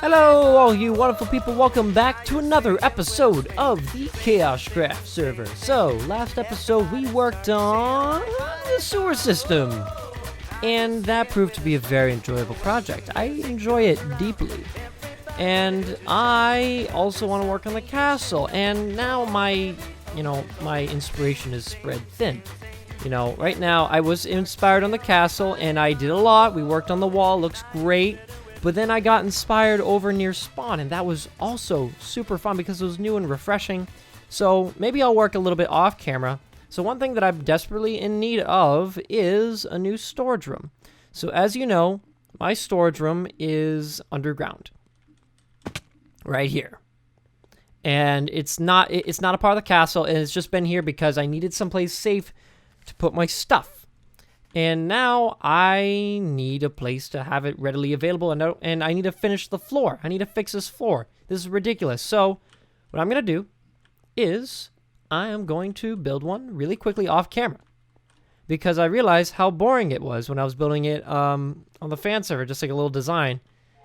Hello, all you wonderful people. Welcome back to another episode of the KaoshKraft server. So, last episode we worked on the sewer system, and that proved to be a very enjoyable project. I enjoy it deeply. And I also want to work on the castle, and now my inspiration is spread thin. Right now I was inspired on the castle, and I did a lot. We worked on the wall, looks great. But then I got inspired over near spawn, and that was also super fun because it was new and refreshing. So maybe I'll work a little bit off camera. So one thing that I'm desperately in need of is a new storage room. So as you know, my storage room is underground. Right here. And it's not a part of the castle, and it's just been here because I needed someplace safe to put my stuff. And now I need a place to have it readily available, and I need to finish the floor. I need to fix this floor. This is ridiculous. So what I'm going to do is I am going to build one really quickly off camera, because I realized how boring it was when I was building it on the fan server, just like a little design.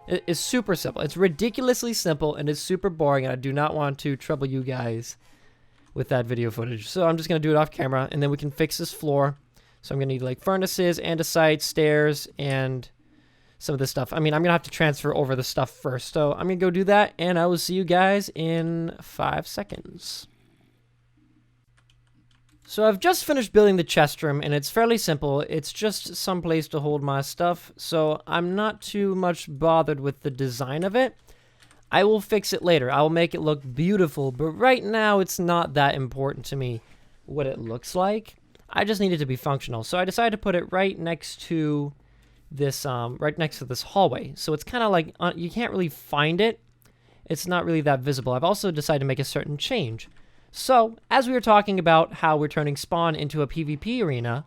It's super simple. It's ridiculously simple, and it's super boring, and I do not want to trouble you guys with that video footage. So I'm just going to do it off camera, and then we can fix this floor. So I'm going to need like furnaces, andesite, stairs, and some of this stuff. I mean, I'm going to have to transfer over the stuff first. So I'm going to go do that, and I will see you guys in 5 seconds. So I've just finished building the chest room, and it's fairly simple. It's just some place to hold my stuff. So I'm not too much bothered with the design of it. I will fix it later. I will make it look beautiful, but right now it's not that important to me what it looks like. I just need it to be functional. So I decided to put it right next to this hallway. So it's kind of like, you can't really find it. It's not really that visible. I've also decided to make a certain change. So, as we were talking about how we're turning spawn into a PvP arena,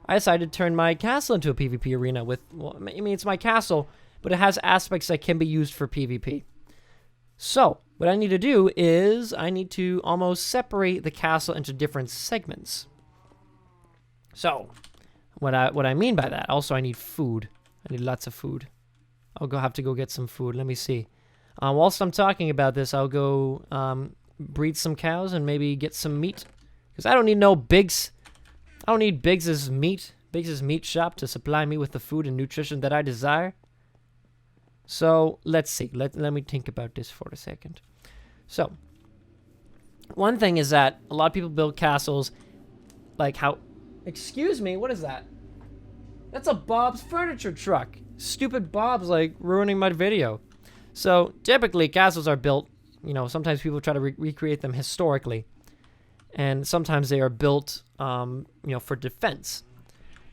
I decided to turn my castle into a PvP arena with, well, I mean, it's my castle, but it has aspects that can be used for PvP. So, what I need to do is, I need to almost separate the castle into different segments. So, what I mean by that, also I need food. I need lots of food. I'll have to go get some food. Let me see. Whilst I'm talking about this, I'll go breed some cows and maybe get some meat. Because I don't need no Biggs. I don't need Biggs's meat shop to supply me with the food and nutrition that I desire. So, let's see. Let me think about this for a second. So, one thing is that a lot of people build castles like how... Excuse me, what is that? That's a Bob's furniture truck. Stupid Bob's like ruining my video. So typically castles are built, sometimes people try to recreate them historically. And sometimes they are built, for defense.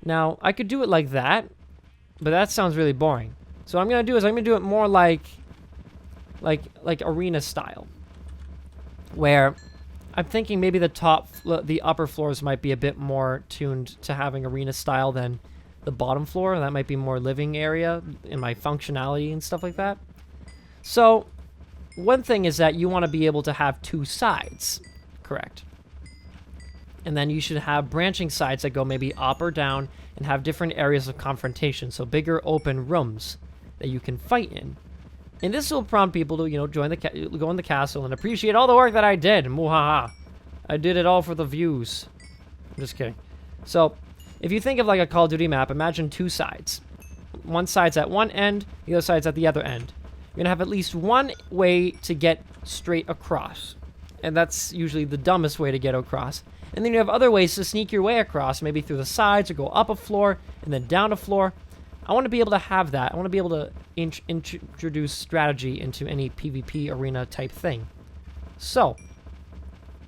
Now, I could do it like that, but that sounds really boring. So what I'm going to do is I'm going to do it more like arena style. Where... I'm thinking maybe the upper floors might be a bit more tuned to having arena style than the bottom floor. That might be more living area in my functionality and stuff like that. So, one thing is that you want to be able to have two sides, correct? And then you should have branching sides that go maybe up or down and have different areas of confrontation. So bigger open rooms that you can fight in. And this will prompt people to, go in the castle and appreciate all the work that I did. Muhaha. I did it all for the views. I'm just kidding. So, if you think of like a Call of Duty map, imagine two sides. One side's at one end, the other side's at the other end. You're going to have at least one way to get straight across. And that's usually the dumbest way to get across. And then you have other ways to sneak your way across, maybe through the sides or go up a floor and then down a floor. I want to be able to have that. I want to be able to introduce strategy into any PvP arena type thing. So,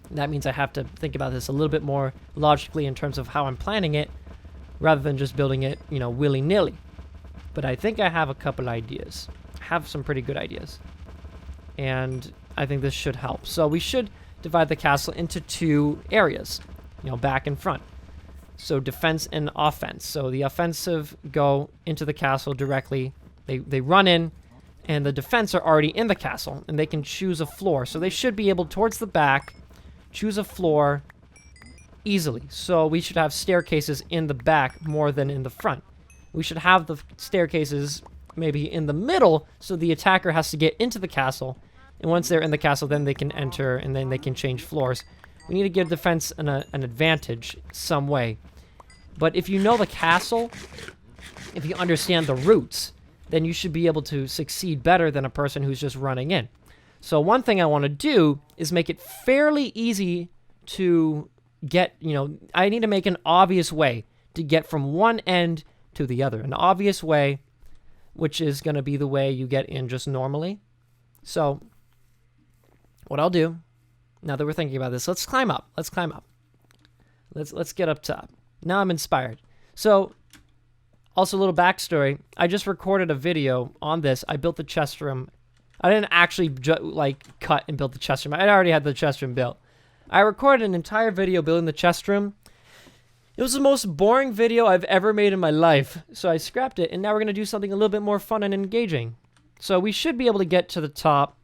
that means I have to think about this a little bit more logically in terms of how I'm planning it, rather than just building it, willy-nilly. But I think I have a couple ideas. I have some pretty good ideas. And I think this should help. So we should divide the castle into two areas, back and front. So defense and offense. So the offensive go into the castle directly. They run in, and the defense are already in the castle, and they can choose a floor. So they should be able, towards the back, choose a floor easily. So we should have staircases in the back more than in the front. We should have the staircases maybe in the middle, so the attacker has to get into the castle. And once they're in the castle, then they can enter, and then they can change floors. We need to give defense an advantage some way. But if you know the castle, if you understand the routes, then you should be able to succeed better than a person who's just running in. So one thing I want to do is make it fairly easy to get, I need to make an obvious way to get from one end to the other. An obvious way, which is going to be the way you get in just normally. So what I'll do, now that we're thinking about this, let's climb up. Let's climb up. Let's get up top. Now I'm inspired. So, also a little backstory. I just recorded a video on this. I built the chest room. I didn't actually cut and build the chest room. I already had the chest room built. I recorded an entire video building the chest room. It was the most boring video I've ever made in my life. So I scrapped it, and now we're going to do something a little bit more fun and engaging. So we should be able to get to the top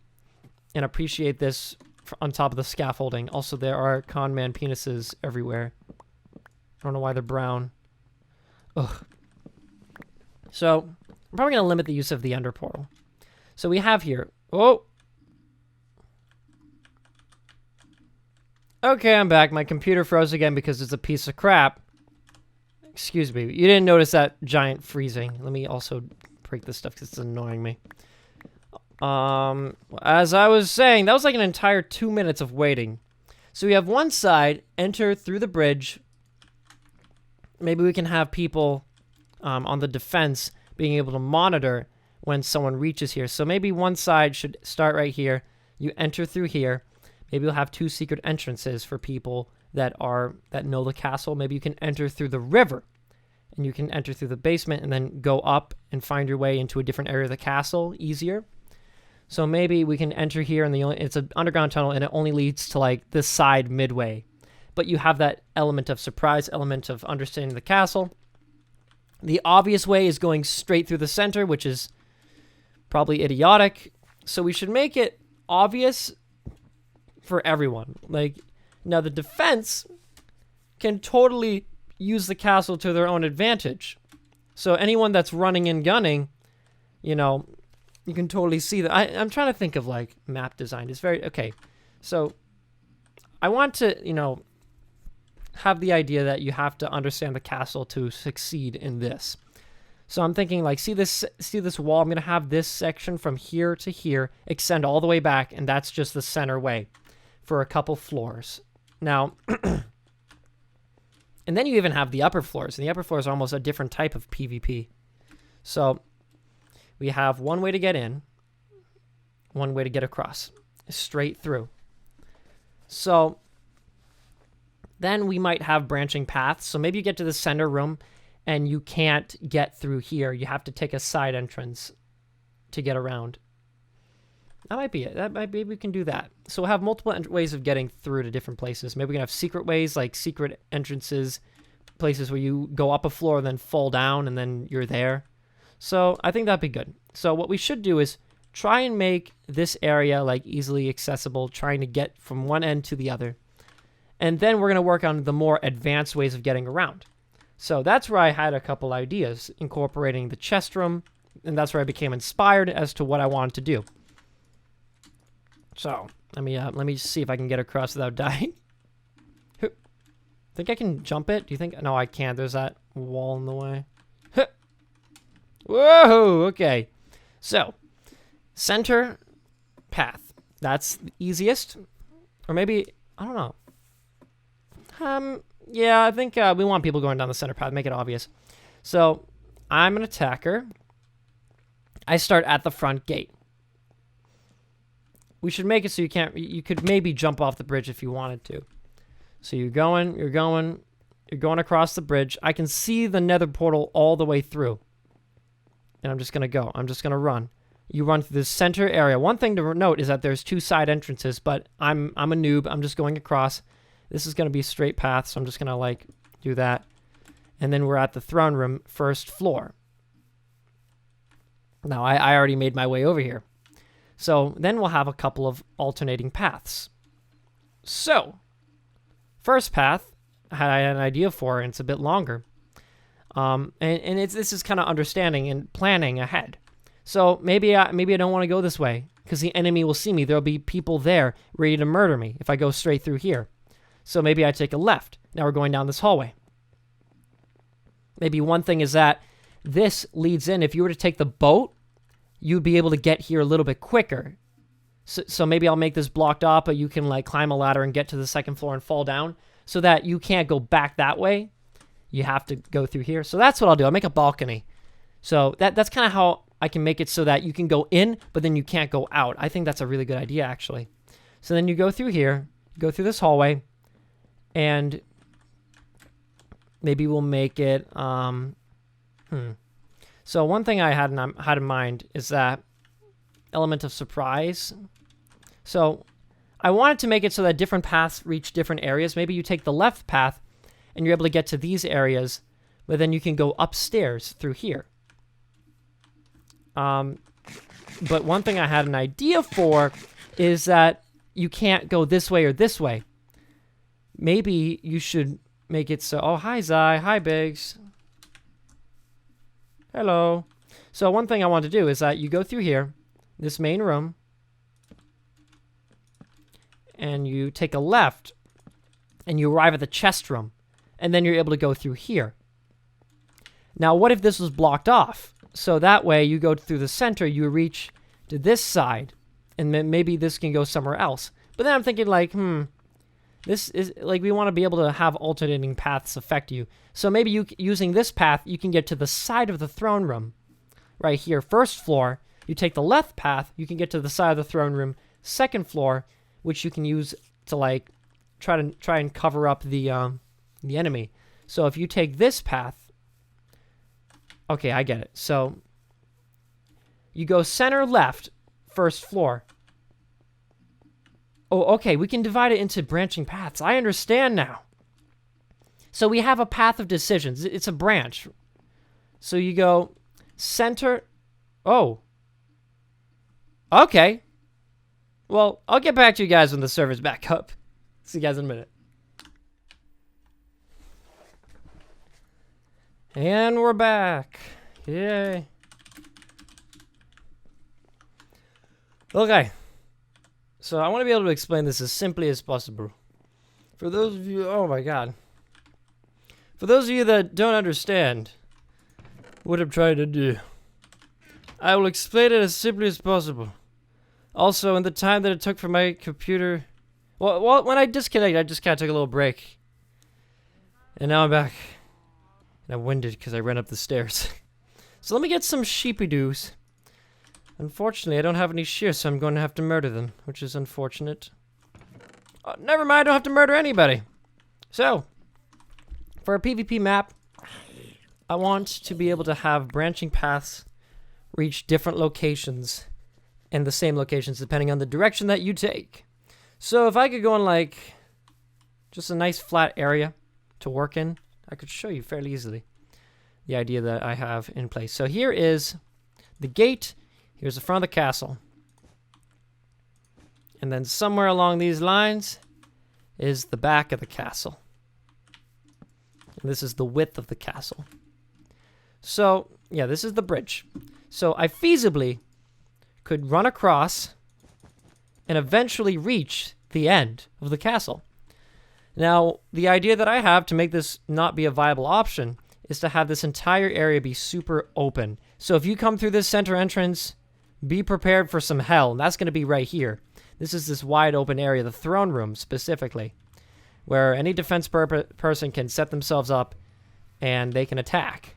and appreciate this on top of the scaffolding. Also, there are con man penises everywhere. I don't know why they're brown. Ugh. So, I'm probably going to limit the use of the ender portal. So we have here... Oh! Okay, I'm back. My computer froze again because it's a piece of crap. Excuse me. You didn't notice that giant freezing. Let me also break this stuff because it's annoying me. As I was saying, that was like an entire 2 minutes of waiting. So we have one side, enter through the bridge. Maybe we can have people on the defense being able to monitor when someone reaches here. So maybe one side should start right here. You enter through here. Maybe you'll have 2 secret entrances for people that know the castle. Maybe you can enter through the river, and you can enter through the basement and then go up and find your way into a different area of the castle easier. So maybe we can enter here, and it's an underground tunnel, and it only leads to like this side midway. But you have that element of surprise, element of understanding the castle. The obvious way is going straight through the center, which is probably idiotic. So we should make it obvious for everyone. Like, now the defense can totally use the castle to their own advantage. So anyone that's running and gunning, you can totally see that. I'm trying to think of like map design. It's very, okay. So I want to, have the idea that you have to understand the castle to succeed in this. So I'm thinking like, see this wall? I'm going to have this section from here to here extend all the way back, and that's just the center way for a couple floors. Now, and then you even have the upper floors, and the upper floors are almost a different type of PvP. So we have one way to get in, one way to get across, straight through. So then we might have branching paths. So maybe you get to the center room and you can't get through here. You have to take a side entrance to get around. That might be it. Maybe we can do that. So we'll have multiple ways of getting through to different places. Maybe we can have secret ways, like secret entrances, places where you go up a floor and then fall down and then you're there. So I think that'd be good. So what we should do is try and make this area like easily accessible, trying to get from one end to the other. And then we're going to work on the more advanced ways of getting around. So that's where I had a couple ideas, incorporating the chest room, and that's where I became inspired as to what I wanted to do. So let me just see if I can get across without dying. Think I can jump it? Do you think? No, I can't. There's that wall in the way. Whoa! Okay. So, center path. That's the easiest. Or maybe, I don't know. Yeah, I think we want people going down the center path. Make it obvious. So, I'm an attacker. I start at the front gate. We should make it so you could maybe jump off the bridge if you wanted to. So you're going across the bridge. I can see the nether portal all the way through. And I'm just going to go. I'm just going to run. You run through the center area. One thing to note is that there's 2 side entrances, but I'm a noob. I'm just going across. This is going to be a straight path, so I'm just going to do that. And then we're at the throne room, first floor. Now, I already made my way over here. So then we'll have a couple of alternating paths. So, first path, I had an idea for, and it's a bit longer. This is kind of understanding and planning ahead. So maybe I don't want to go this way because the enemy will see me. There'll be people there ready to murder me if I go straight through here. So maybe I take a left. Now we're going down this hallway. Maybe one thing is that this leads in. If you were to take the boat, you'd be able to get here a little bit quicker. So maybe I'll make this blocked off, but you can like climb a ladder and get to the second floor and fall down so that you can't go back that way. You have to go through here. So that's what I'll do. I'll make a balcony. So that's kind of how I can make it so that you can go in, but then you can't go out. I think that's a really good idea, actually. So then you go through here, go through this hallway, and maybe we'll make it, So one thing I had in mind is that element of surprise. So I wanted to make it so that different paths reach different areas. Maybe you take the left path and you're able to get to these areas, but then you can go upstairs through here. But one thing I had an idea for is that you can't go this way or this way. Maybe you should make it so... Oh, hi, Zai. Hi, Biggs. Hello. So one thing I want to do is that you go through here, this main room, and you take a left, and you arrive at the chest room, and then you're able to go through here. Now, what if this was blocked off? So that way, you go through the center, you reach to this side, and then maybe this can go somewhere else. But then I'm thinking like, this is like we want to be able to have alternating paths affect you. So maybe using this path, you can get to the side of the throne room. Right here, first floor. You take the left path, you can get to the side of the throne room. Second floor, which you can use to like try and cover up the enemy. So if you take this path, okay, I get it. So you go center left, first floor. Oh, okay, we can divide it into branching paths. I understand now. So we have a path of decisions. It's a branch. So you go center. Oh. Okay. Well, I'll get back to you guys when the server's back up. See you guys in a minute. And we're back. Yay. Okay. So I want to be able to explain this as simply as possible. For those of you, oh my god. For those of you that don't understand what I'm trying to do, I will explain it as simply as possible. Also, in the time that it took for my computer, well, when I disconnected, I just kind of took a little break. And now I'm back. And I'm winded because I ran up the stairs. So let me get some sheepy-doos. Unfortunately, I don't have any shears, so I'm going to have to murder them, which is unfortunate. Oh, never mind, I don't have to murder anybody. So, for a PvP map, I want to be able to have branching paths reach different locations and the same locations depending on the direction that you take. So if I could go in like just a nice flat area to work in, I could show you fairly easily the idea that I have in place. So here is the gate. Here's the front of the castle. And then somewhere along these lines is the back of the castle. And this is the width of the castle. So, yeah, this is the bridge. So I feasibly could run across and eventually reach the end of the castle. Now, the idea that I have to make this not be a viable option is to have this entire area be super open. So if you come through this center entrance, be prepared for some hell, and that's going to be right here. This is this wide open area, the throne room specifically, where any defense person can set themselves up and they can attack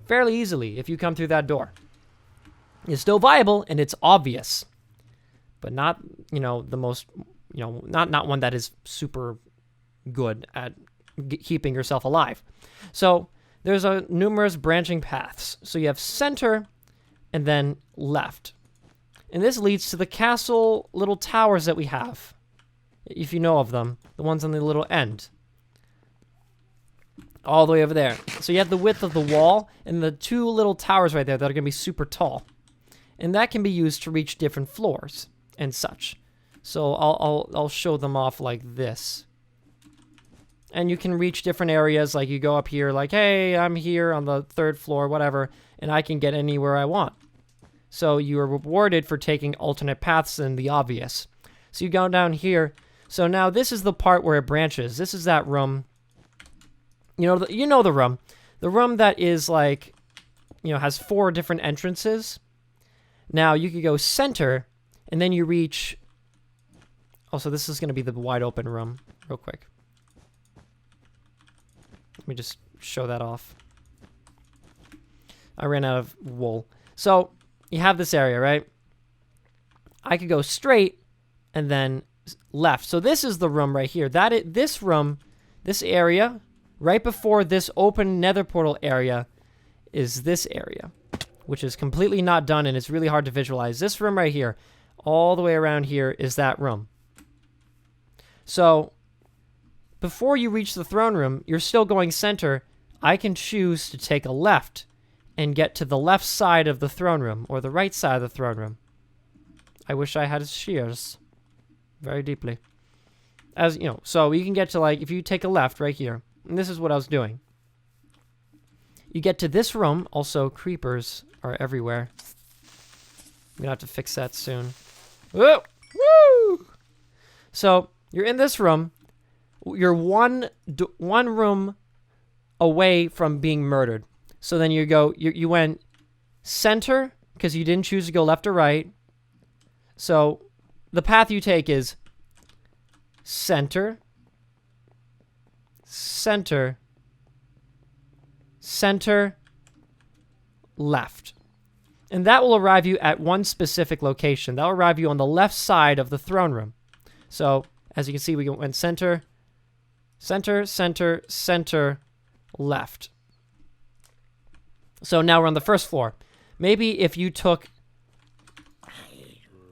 fairly easily if you come through that door. It's still viable and it's obvious, but not, the most, not one that is super good at keeping yourself alive. So there's numerous branching paths. So you have center and then left. And this leads to the castle little towers that we have, if you know of them, the ones on the little end. All the way over there. So you have the width of the wall and the two little towers right there that are going to be super tall. And that can be used to reach different floors and such. So I'll show them off like this. And you can reach different areas, like you go up here like, hey, I'm here on the 3rd floor, whatever, and I can get anywhere I want. So you are rewarded for taking alternate paths than the obvious. So you go down here. So now this is the part where it branches. This is that room. You know the room. The room that is like, has 4 different entrances. Now you could go center, and then you reach... Also, this is going to be the wide open room, real quick. Let me just show that off. I ran out of wool. So, you have this area, right? I could go straight, and then left. So this is the room right here. This room, this area, right before this open nether portal area, is this area, which is completely not done, and it's really hard to visualize. This room right here, all the way around here, is that room. So, before you reach the throne room, you're still going center. I can choose to take a left and get to the left side of the throne room, or the right side of the throne room. I wish I had shears. Very deeply. As, so you can get to, like, if you take a left right here, and this is what I was doing. You get to this room. Also, creepers are everywhere. I'm gonna have to fix that soon. Whoa! Woo! So, you're in this room. You're one room away from being murdered. So then you went center, because you didn't choose to go left or right. So, the path you take is center, center, center, left. And that will arrive you at one specific location. That will arrive you on the left side of the throne room. So, as you can see, we went center, center, center, center, left. So now we're on the first floor. Maybe if you took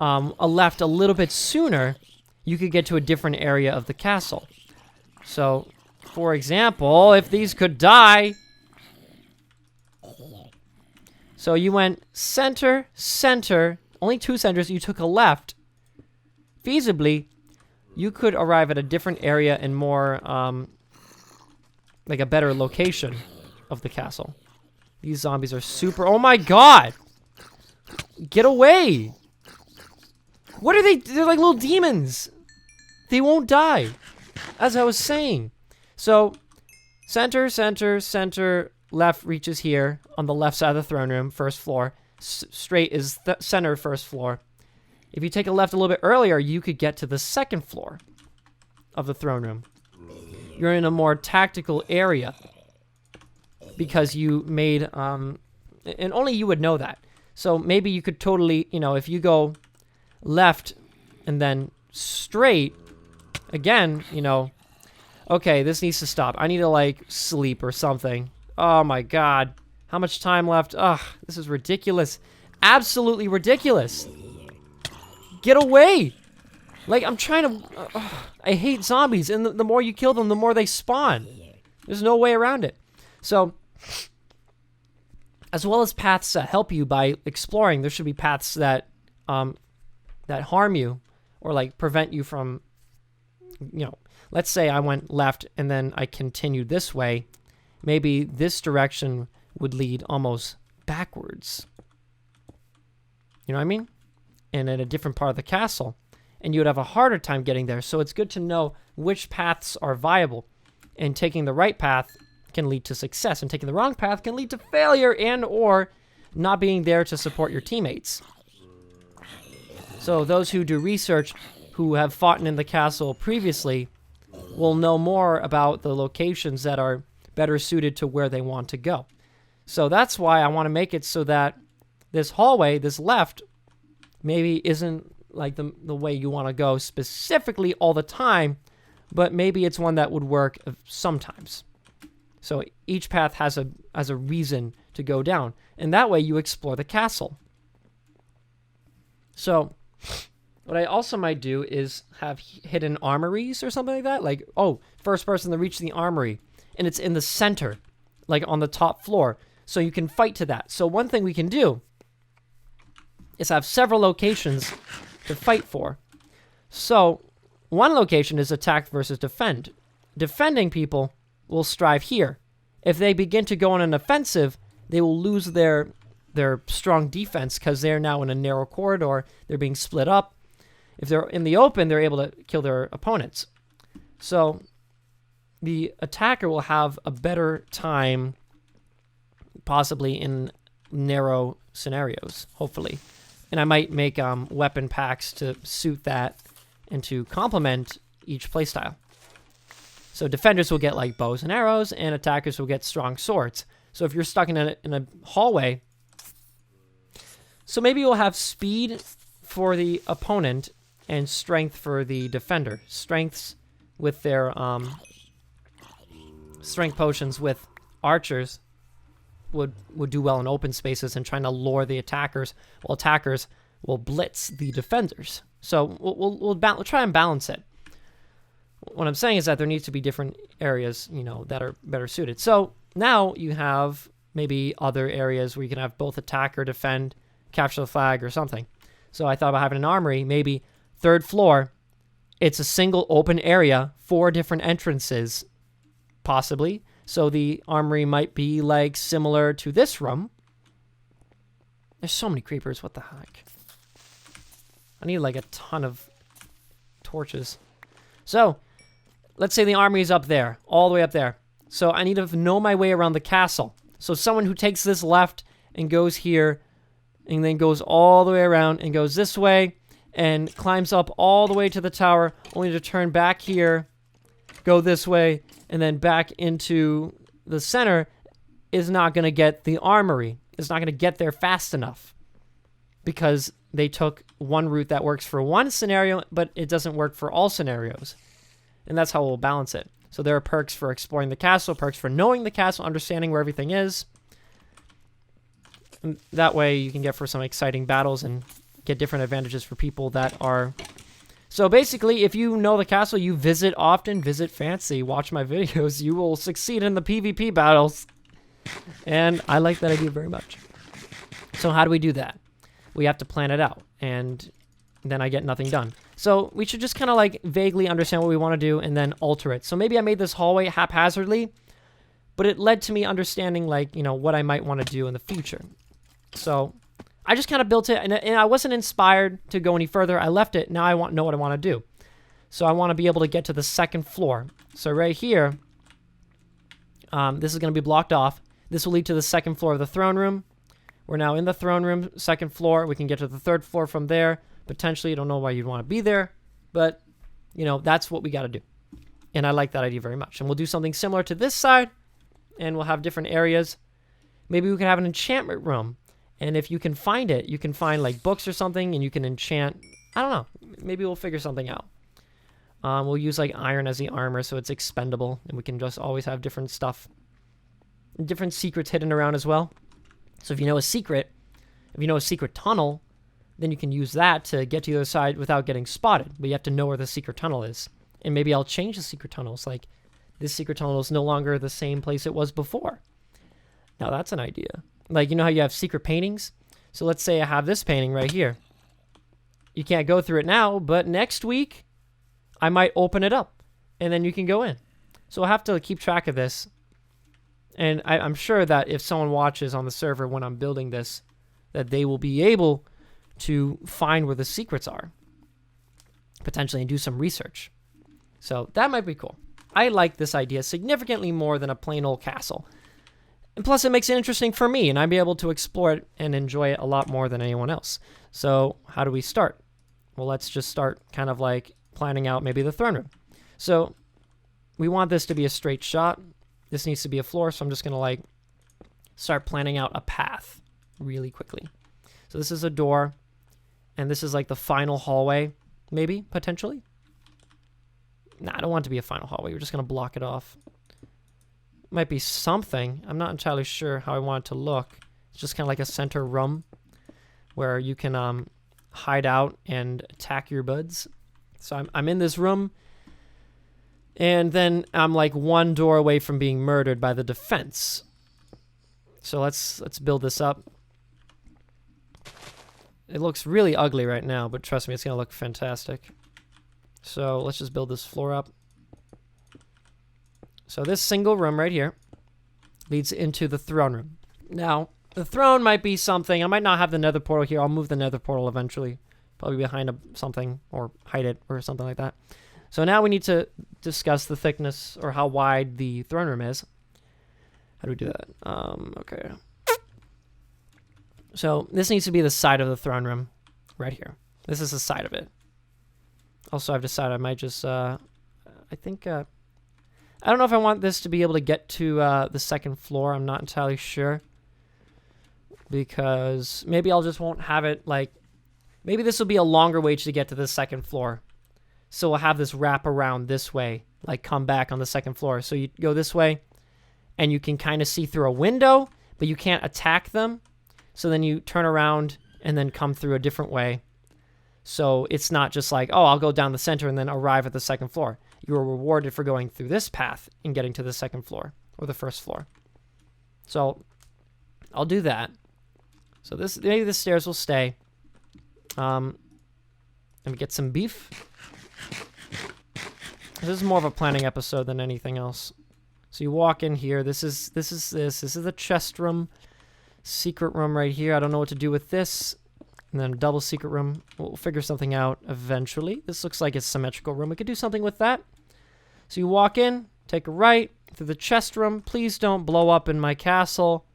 a left a little bit sooner, you could get to a different area of the castle. So, for example, if these could die... So you went center, center, only 2 centers, you took a left. Feasibly, you could arrive at a different area and more, like a better location of the castle. These zombies are super... Oh my god! Get away! What are they? They're like little demons. They won't die. As I was saying. So, center, center, center, left reaches here on the left side of the throne room, first floor. Straight is the center, first floor. If you take a left a little bit earlier, you could get to the second floor of the throne room. You're in a more tactical area because you made, and only you would know that. So maybe you could totally, if you go left and then straight, again, okay, this needs to stop. I need to, like, sleep or something. Oh my god. How much time left? Ugh, this is ridiculous. Absolutely ridiculous. Get away! Like, I'm trying to... I hate zombies, and the more you kill them, the more they spawn. There's no way around it. So, as well as paths that help you by exploring, there should be paths that that harm you or, like, prevent you from, let's say I went left and then I continued this way. Maybe this direction would lead almost backwards. You know what I mean? And in a different part of the castle. And you would have a harder time getting there. So it's good to know which paths are viable. And taking the right path can lead to success. And taking the wrong path can lead to failure and or not being there to support your teammates. So those who do research, who have fought in the castle previously, will know more about the locations that are better suited to where they want to go. So that's why I want to make it so that this hallway, this left, maybe isn't like the way you want to go specifically all the time, but maybe it's one that would work sometimes. So each path has a reason to go down, and that way you explore the castle. So what I also might do is have hidden armories or something like that. Like, oh, first person to reach the armory, and it's in the center, like on the top floor. So you can fight to that. So one thing we can do is have several locations to fight for. So one location is attack versus defend. Defending people will strive here. If they begin to go on an offensive, they will lose their their strong defense because they're now in a narrow corridor. They're being split up. If they're in the open, they're able to kill their opponents. So the attacker will have a better time possibly in narrow scenarios, hopefully. And I might make weapon packs to suit that and to complement each playstyle. So defenders will get like bows and arrows, and attackers will get strong swords. So if you're stuck in a hallway, so maybe you'll have speed for the opponent and strength for the defender. Strengths with their strength potions with archers would do well in open spaces and trying to lure the attackers, while attackers will blitz the defenders. So we'll try and balance it. What I'm saying is that there needs to be different areas, you know, that are better suited. So now you have maybe other areas where you can have both attack or defend, capture the flag or something. So I thought about having an armory, maybe 3rd floor. It's a single open area, 4 different entrances, possibly. So the armory might be like similar to this room. There's so many creepers, what the heck? I need like a ton of torches. So let's say the army is up there, all the way up there. So I need to know my way around the castle. So someone who takes this left and goes here and then goes all the way around and goes this way and climbs up all the way to the tower, only to turn back here, go this way, and then back into the center, is not going to get the armory. It's not going to get there fast enough because they took one route that works for one scenario, but it doesn't work for all scenarios. And that's how we'll balance it. So there are perks for exploring the castle, perks for knowing the castle, understanding where everything is. And that way you can get for some exciting battles and get different advantages for people that are... So basically, if you know the castle, you visit often, visit Fancy, watch my videos, you will succeed in the PvP battles. And I like that idea very much. So how do we do that? We have to plan it out, and then I get nothing done. So we should just kind of like vaguely understand what we want to do and then alter it. So maybe I made this hallway haphazardly, but it led to me understanding like, you know, what I might want to do in the future. So I just kind of built it, and I wasn't inspired to go any further. I left it. Now I know what I want to do. So I want to be able to get to the 2nd floor. So right here, this is going to be blocked off. This will lead to the 2nd floor of the throne room. We're now in the throne room, 2nd floor. We can get to the 3rd floor from there. Potentially, I don't know why you'd want to be there, but, you know, that's what we got to do. And I like that idea very much. And we'll do something similar to this side, and we'll have different areas. Maybe we can have an enchantment room. And if you can find it, you can find, like, books or something, and you can enchant. I don't know. Maybe we'll figure something out. We'll use, like, iron as the armor, so it's expendable, and we can just always have different stuff. Different secrets hidden around as well. So if you know a secret, if you know a secret tunnel, then you can use that to get to the other side without getting spotted. But you have to know where the secret tunnel is. And maybe I'll change the secret tunnels. Like, this secret tunnel is no longer the same place it was before. Now, that's an idea. Like, you know how you have secret paintings? So let's say I have this painting right here. You can't go through it now, but next week, I might open it up. And then you can go in. So I'll have to keep track of this. And I'm sure that if someone watches on the server when I'm building this, that they will be able to find where the secrets are, potentially, and do some research. So that might be cool. I like this idea significantly more than a plain old castle. And plus, it makes it interesting for me, and I'd be able to explore it and enjoy it a lot more than anyone else. So how do we start? Well, let's just start kind of like planning out maybe the throne room. So we want this to be a straight shot. This needs to be a floor, so I'm just going to like start planning out a path really quickly. So this is a door, and this is like the final hallway, maybe, potentially. Nah, I don't want it to be a final hallway. We're just going to block it off. Might be something. I'm not entirely sure how I want it to look. It's just kind of like a center room where you can hide out and attack your buds. So I'm in this room, and then I'm like one door away from being murdered by the defense. So let's build this up. It looks really ugly right now, but trust me, it's going to look fantastic. So let's just build this floor up. So this single room right here leads into the throne room. Now, The throne might be something. I might not have the nether portal here. I'll move the nether portal eventually. Probably behind something or hide it or something like that. So now we need to discuss the thickness or how wide the throne room is. How do we do that? Okay. So this needs to be the side of the throne room right here. This is the side of it. Also, I've decided I might just, I think, I don't know if I want this to be able to get to the second floor. I'm not entirely sure. Because maybe I'll just won't have it, like, maybe this will be a longer way to get to the second floor. So we'll have this wrap around this way, like come back on the second floor. So you go this way, and you can kind of see through a window, but you can't attack them. So then you turn around and then come through a different way. So it's not just like, oh, I'll go down the center and then arrive at the second floor. You are rewarded for going through this path and getting to the second floor or the first floor. So I'll do that. So this, maybe the stairs will stay. Let me get some beef. This is more of a planning episode than anything else. So you walk in here. This is the chest room, secret room right here. I don't know what to do with this. And then a double secret room. We'll figure something out eventually. This looks like a symmetrical room. We could do something with that. So you walk in, take a right through the chest room. Please don't blow up in my castle.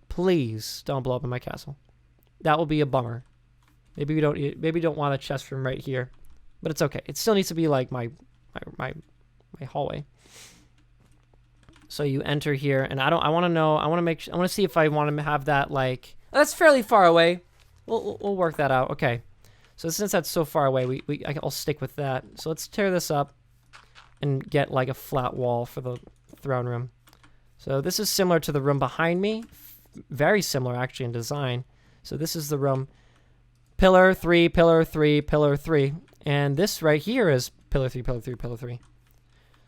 Please don't blow up in my castle. That will be a bummer. Maybe we don't want a chest room right here, but it's okay. It still needs to be like my hallway. So you enter here, and I want to see if I want to have that like that's fairly far away. We'll work that out. Okay. So since that's so far away, I'll stick with that. So let's tear this up and get like a flat wall for the throne room. So this is similar to the room behind me. Very similar actually in design. So this is the room. Pillar 3, pillar 3, pillar 3. And this right here is pillar 3, pillar 3, pillar 3.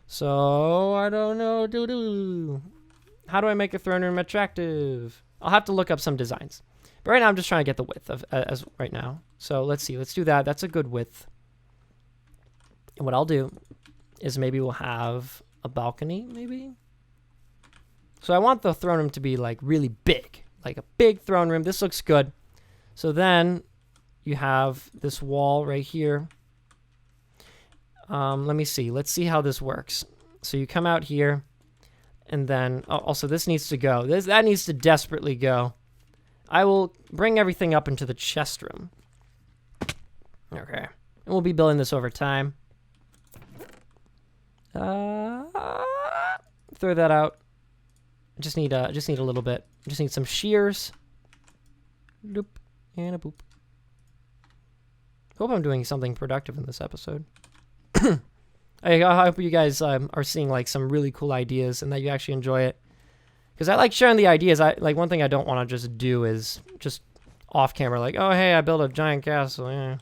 So I don't know. How do I make a throne room attractive? I'll have to look up some designs. But right now I'm just trying to get the width of as right now. So let's see. Let's do that. That's a good width. And what I'll do is maybe we'll have a balcony, maybe. So I want the throne room to be like really big, like a big throne room. This looks good. So then you have this wall right here. Let me see. Let's see how this works. So you come out here, and then also this needs to go. That needs to desperately go. I will bring everything up into the chest room. Okay, and we'll be building this over time. Throw that out. Just need a little bit. Just need some shears. Doop and a boop. Hope I'm doing something productive in this episode. I hope you guys are seeing like some really cool ideas and that you actually enjoy it. Because I like sharing the ideas. One thing I don't want to just do is just off camera like, oh hey, I built a giant castle. Yeah.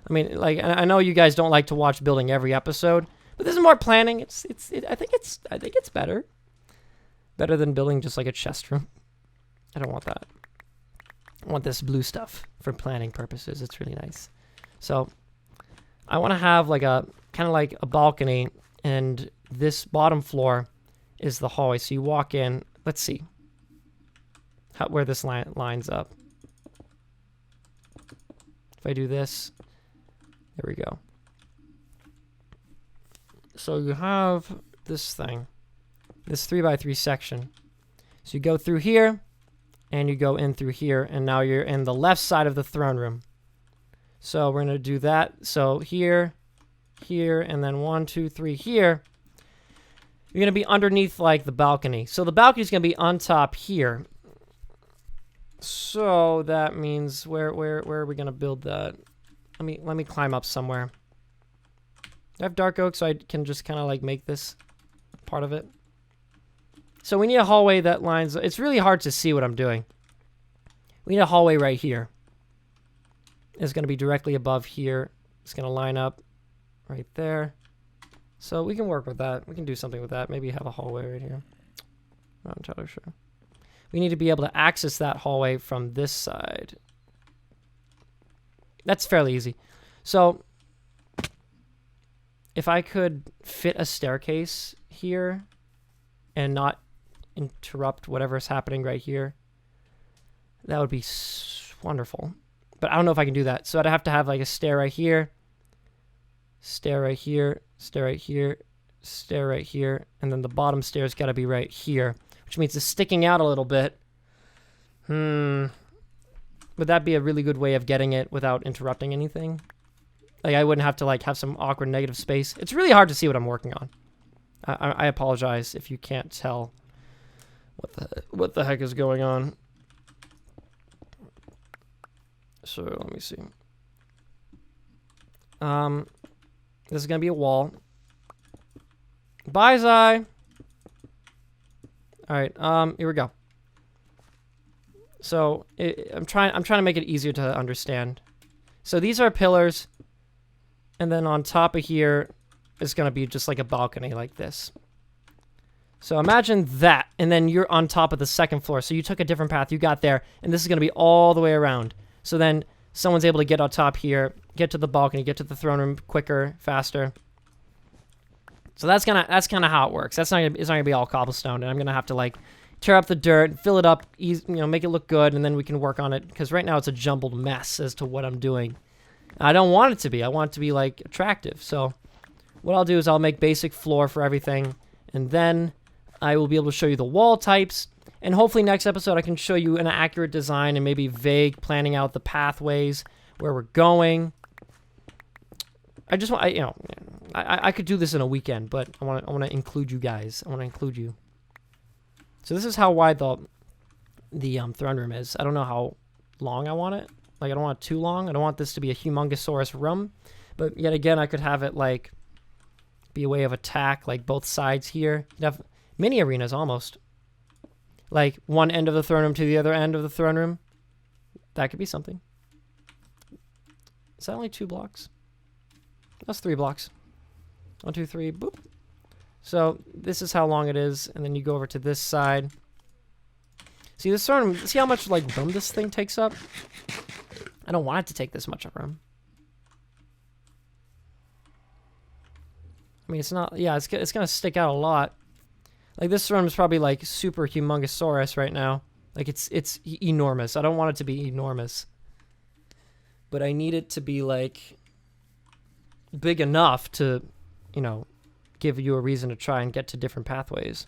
I mean, like I know you guys don't like to watch building every episode, but this is more planning. I think it's better. Better than building just like a chest room. I don't want that. I want this blue stuff for planning purposes. It's really nice. So I want to have like a kind of like a balcony, and this bottom floor is the hallway. So you walk in. Let's see where this lines up. If I do this, there we go. So you have this thing. This 3x3 section. So you go through here, and you go in through here, and now you're in the left side of the throne room. So we're going to do that. So here, here, and then 1, 2, 3 here. You're going to be underneath like the balcony. So the balcony is going to be on top here. So that means where are we going to build that? Let me climb up somewhere. I have dark oak, so I can just kind of like make this part of it. So we need a hallway that lines. It's really hard to see what I'm doing. We need a hallway right here. It's going to be directly above here. It's going to line up right there. So we can work with that. We can do something with that. Maybe have a hallway right here. Not entirely sure. We need to be able to access that hallway from this side. That's fairly easy. So if I could fit a staircase here and not interrupt whatever's happening right here, That would be wonderful. But I don't know if I can do that. So I'd have to have like a stair right here, stair right here, stair right here, stair right here, and then the bottom stair's got to be right here, which means it's sticking out a little bit. Would that be a really good way of getting it without interrupting anything? Like, I wouldn't have to, like, have some awkward negative space. It's really hard to see what I'm working on. I apologize if you can't tell what the heck is going on. So, let me see. This is going to be a wall. Bye, Zai! Alright, here we go. So, I'm trying to make it easier to understand. So these are pillars, and then on top of here is going to be just like a balcony like this. So imagine that, and then you're on top of the second floor. So you took a different path, you got there, and this is going to be all the way around. So then someone's able to get on top here, get to the balcony, get to the throne room quicker, faster. So that's kind of how it works. It's not gonna be all cobblestone, and I'm gonna have to like tear up the dirt, fill it up, make it look good, and then we can work on it. Because right now it's a jumbled mess as to what I'm doing. I don't want it to be. I want it to be like attractive. So what I'll do is I'll make basic floor for everything, and then I will be able to show you the wall types. And hopefully next episode I can show you an accurate design and maybe vague planning out the pathways where we're going. I just want, I could do this in a weekend, but I want to include you guys. I want to include you. So this is how wide the throne room is. I don't know how long I want it. Like, I don't want it too long. I don't want this to be a humongousaurus room. But yet again, I could have it like be a way of attack, like both sides here. You'd have mini arenas almost. Like one end of the throne room to the other end of the throne room. That could be something. Is that only 2 blocks? That's 3 blocks. 1, 2, 3, boop. So this is how long it is, and then you go over to this side. See this throne room, see how much like room this thing takes up? I don't want it to take this much of room. I mean, it's not, yeah, it's gonna stick out a lot. Like this throne is probably like super humongousaurus right now. Like it's enormous. I don't want it to be enormous. But I need it to be like big enough to, give you a reason to try and get to different pathways.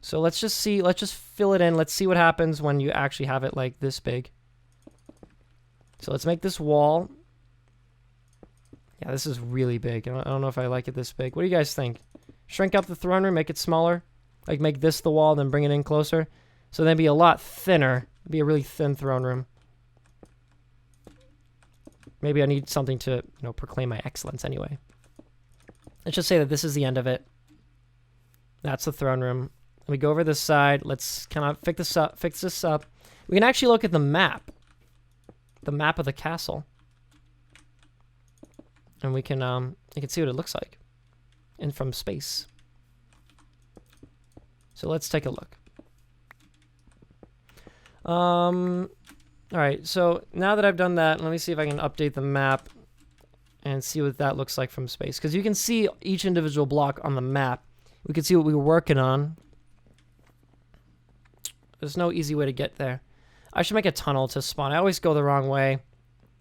So let's just see, let's just fill it in. Let's see what happens when you actually have it like this big. So let's make this wall. Yeah, this is really big. I don't know if I like it this big. What do you guys think? Shrink up the throne room, make it smaller. Like make this the wall, then bring it in closer. So then it'd be a lot thinner. It'd be a really thin throne room. Maybe I need something to, proclaim my excellence anyway. Let's just say that this is the end of it. That's the throne room. Let me go over this side. Let's kind of fix this up. We can actually look at the map of the castle, and we can you can see what it looks like, and from space. So let's take a look. All right. So now that I've done that, let me see if I can update the map and see what that looks like from space. Because you can see each individual block on the map. We can see what we were working on. There's no easy way to get there. I should make a tunnel to spawn. I always go the wrong way.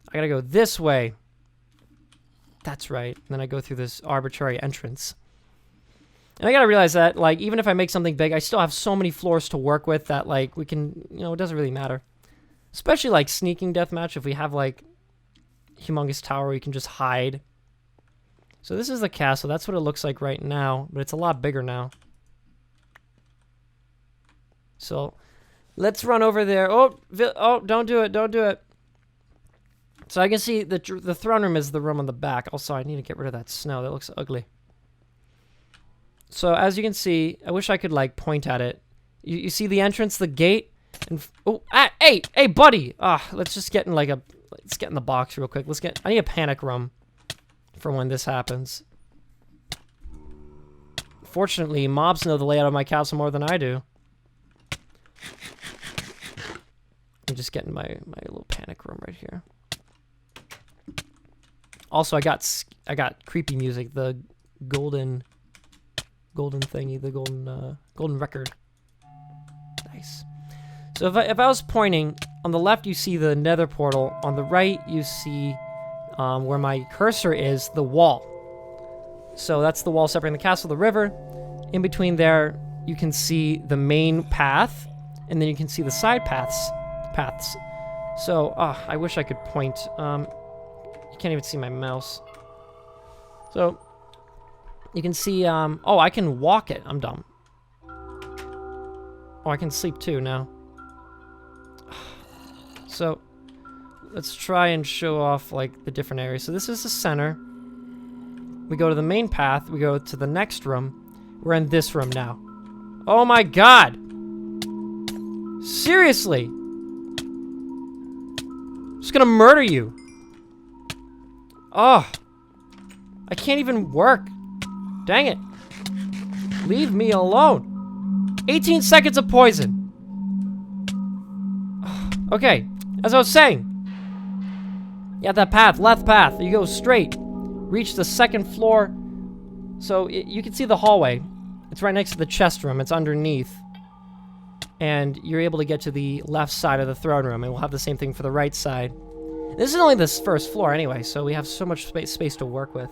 I gotta go this way. That's right. And then I go through this arbitrary entrance. And I gotta realize that, like, even if I make something big, I still have so many floors to work with that, like, we can, it doesn't really matter. Especially, like, sneaking deathmatch, if we have, like, humongous tower, we can just hide. So this is the castle. That's what it looks like right now, but it's a lot bigger now. So let's run over there. Oh, don't do it. Don't do it. So I can see the throne room is the room on the back. Also, I need to get rid of that snow. That looks ugly. So as you can see, I wish I could like point at it. You see the entrance, the gate, and hey, buddy. Let's just get in let's get in the box real quick. I need a panic room for when this happens. Fortunately, mobs know the layout of my castle more than I do. I'm just getting my little panic room right here. Also, I got creepy music, the golden thingy, the golden record. Nice. So if I was pointing on the left, you see the nether portal. On the right, you see where my cursor is, the wall. So that's the wall separating the castle, the river. In between there, you can see the main path, and then you can see the side paths. So, I wish I could point. You can't even see my mouse. So, you can see, oh, I can walk it. I'm dumb. Oh, I can sleep too now. So, let's try and show off, like, the different areas. So this is the center. We go to the main path. We go to the next room. We're in this room now. Oh my god! Seriously! I'm just gonna murder you. Oh! I can't even work. Dang it. Leave me alone. 18 seconds of poison. Okay, as I was saying. You have that path, left path. You go straight. Reach the second floor. So you can see the hallway. It's right next to the chest room. It's underneath. And you're able to get to the left side of the throne room. And we'll have the same thing for the right side. This is only this first floor anyway, so we have so much space to work with.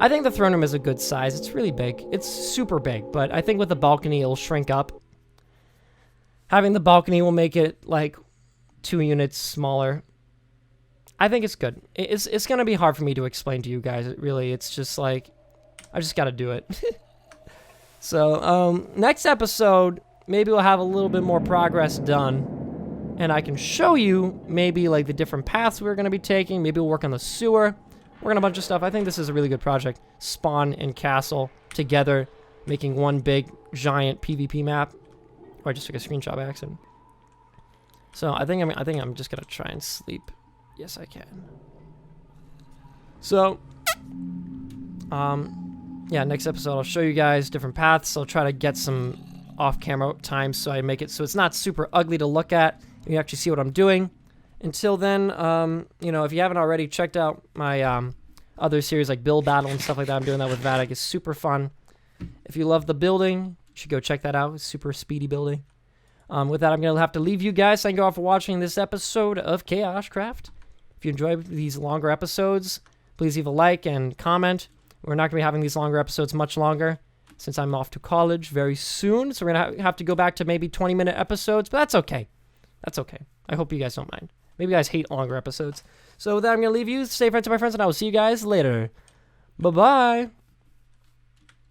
I think the throne room is a good size. It's really big. It's super big, but I think with the balcony, it'll shrink up. Having the balcony will make it, like, 2 units smaller. I think it's good. It's going to be hard for me to explain to you guys. It's just, like, I just got to do it. So, next episode, maybe we'll have a little bit more progress done. And I can show you maybe, like, the different paths we're going to be taking. Maybe we'll work on the sewer. Work on a bunch of stuff. I think this is a really good project. Spawn and castle together, making one big, giant PvP map. Or I just took a screenshot by accident. So, I think I'm just going to try and sleep. Yes, I can. So, yeah, next episode I'll show you guys different paths. I'll try to get some off-camera time so I make it so it's not super ugly to look at. You actually see what I'm doing. Until then, you know, if you haven't already checked out my other series like Build Battle and stuff like that, I'm doing that with Vatic. It's super fun. If you love the building, you should go check that out. It's super speedy building. With that, I'm going to have to leave you guys. Thank you all for watching this episode of KaoshKraft. If you enjoy these longer episodes, please leave a like and comment. We're not going to be having these longer episodes much longer since I'm off to college very soon. So we're going to have to go back to maybe 20-minute episodes, but that's okay. That's okay. I hope you guys don't mind. Maybe you guys hate longer episodes. So with that, I'm going to leave you. Stay friends to my friends, and I will see you guys later. Bye-bye.